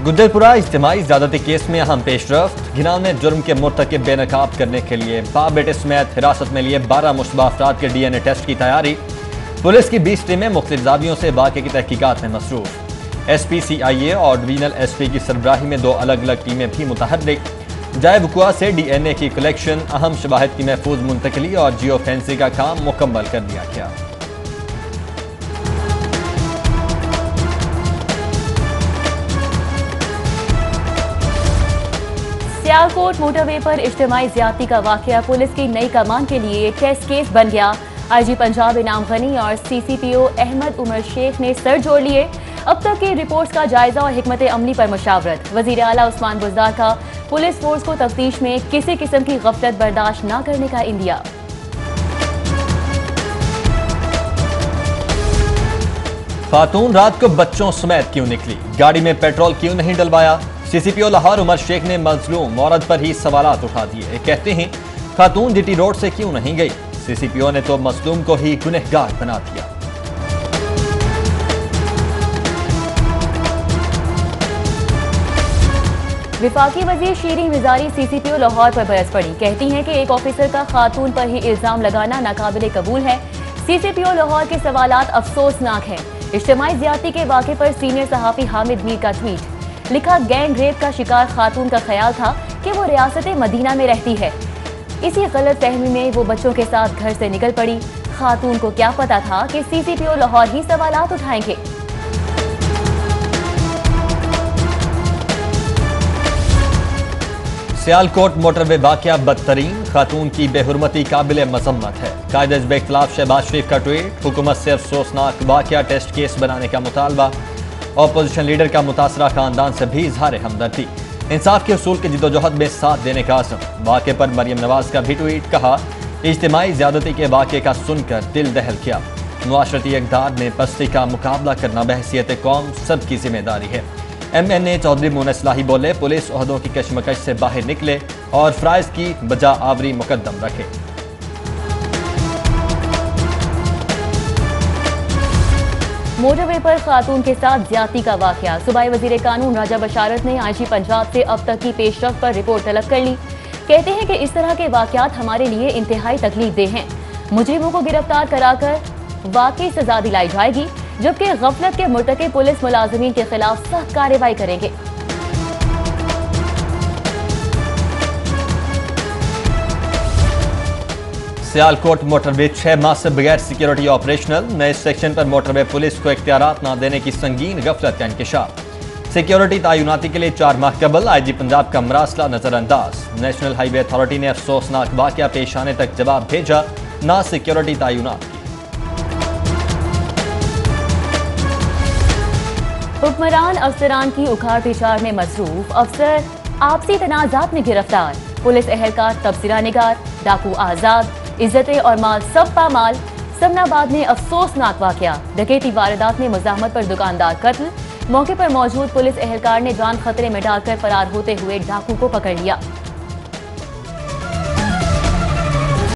Gujarpura इज्तिमाई ज़्यादती case में अहम पेशरफ्त। घिनौने जुर्म के मुर्तकिब बेनकाब करने के लिए बाप बेटे समेत हिरासत में लिए 12 मुश्तबा अफराद के DNA टेस्ट की तैयारी। पुलिस की 20 टीमें मुख्तलिफ ज़ावियों से वाक़े की तहकीकात में मसरूफ। SP CIA और डिवीजनल SP की सरबराही में 2 अलग अलग टीमें भी मुतहर्रिक। जाए वक़ुआ से DNA की कलेक्शन, अहम शवाहिद की महफूज मुंतकली और जियो फेंसिंग का काम मुकम्मल कर दिया गया। सियालकोट मोटरवे पर इज्तिमाई ज़्यादती का वाक़या पुलिस की नई कमान के लिए टेस्ट केस बन गया। IG पंजाब इनाम गनी और CCPO अहमद उमर शेख ने सर जोड़ लिए। अब तक की रिपोर्ट्स का जायजा और हिकमत अमली पर मुशावरत। वज़ीर आला उस्मान बुज़दार का पुलिस फोर्स को तफ्तीश में किसी किस्म की गफलत बर्दाश्त न करने का इंदिया। खातून रात को बच्चों समेत क्यों निकली, गाड़ी में पेट्रोल क्यों नहीं डलवाया। CCPO लाहौर उमर शेख ने मजलूम औरत पर ही सवालात उठा दिए। कहते हैं खातून DT रोड से क्यों नहीं गई। CCPO ने तो मजलूम को ही गुनहगार बना दिया। विफाकी वजीर शीरीन मिजारी CCPO लाहौर पर बरस पड़ी। कहती हैं कि एक ऑफिसर का खातून पर ही इल्जाम लगाना नाकाबिले कबूल है। CCPO लाहौर के सवालात अफसोसनाक हैं। इज्तिमाई ज़्यादती के वाक़े पर सीनियर सहाफ़ी हामिद मीर का ट्वीट लिखा, गैंग रेप का शिकार खातून का ख्याल था कि वो रियासत मदीना में रहती है। इसी गलत फहमी में वो बच्चों के साथ घर से निकल पड़ी। खातून को क्या पता था कि CCPO लाहौर ही सवालात उठाएंगे। सियालकोट मोटरवे वाक़या बदतरीन, खातून की बेहुरमती काबिल मजम्मत है। कायदे बेख्तिलाफ शहबाज शरीफ का ट्वीट, हुकूमत से अफसोसनाक वाक़या टेस्ट केस बनाने का मुतालबा। अपोजिशन लीडर का मुतासरा खानदान से भी इजहार हमदर्दी। इंसाफ के उसूल की जिदोजहद में साथ देने का आज़म। वाक़े पर मरियम नवाज का भी ट्वीट, कहा इज्तिमाई ज़्यादती के वाक़े का सुनकर दिल दहल किया। मुआशरती इक़दार में पस्ती का मुकाबला करना बहैसियत कौम सबकी जिम्मेदारी है। MNA चौधरी मुनस लाही बोले, पुलिस ओहदों की कशमकश से बाहर निकले और फ़राइज़ की बजा आवरी मुकद्दम रखे। मोटरवे पर खातून के साथ ज़्यादती का वाक़या। सूबाई वज़ीर कानून राजा बशारत ने IG पंजाब से अब तक की पेशरफ्त पर रिपोर्ट तलब कर ली। कहते हैं कि इस तरह के वाक़यात हमारे लिए इंतहाई तकलीफदेह हैं। मुजरिमों को गिरफ्तार कराकर वाकई सजा दिलाई जाएगी, जबकि गफलत के मुर्तकिब पुलिस मुलाजिमीन के खिलाफ सख्त कार्रवाई करेंगे। सियालकोट मोटरवे 6 माह से बगैर सिक्योरिटी ऑपरेशनल। नए सेक्शन पर मोटरवे पुलिस को इख्तियारात न देने की संगीन गफलत का इंकशाफ। सिक्योरिटी तयनाती के लिए 4 माह कबल IG पंजाब का मरासला नजरअंदाज। नेशनल हाईवे अथॉरिटी ने अफसोसनाक वाक़या पेश आने तक जवाब भेजा, ना सिक्योरिटी तयनात की। हुक्मरान अफसरान की उखाड़ पिछाड़ में मसरूफ, अफसर आपसी तनाज़ात में गिरफ्तार। पुलिस एहलकार तबसरा निगार, डाकू आज़ाद, इज्जतें और माल सब पामाल। समनाबाद में अफसोसनाक वाक़या, डकैती वारदात में मुज़ाहमत पर दुकानदार कत्ल। मौके पर मौजूद पुलिस एहलकार ने जान खतरे में डालकर फरार होते हुए डाकू को पकड़ लिया।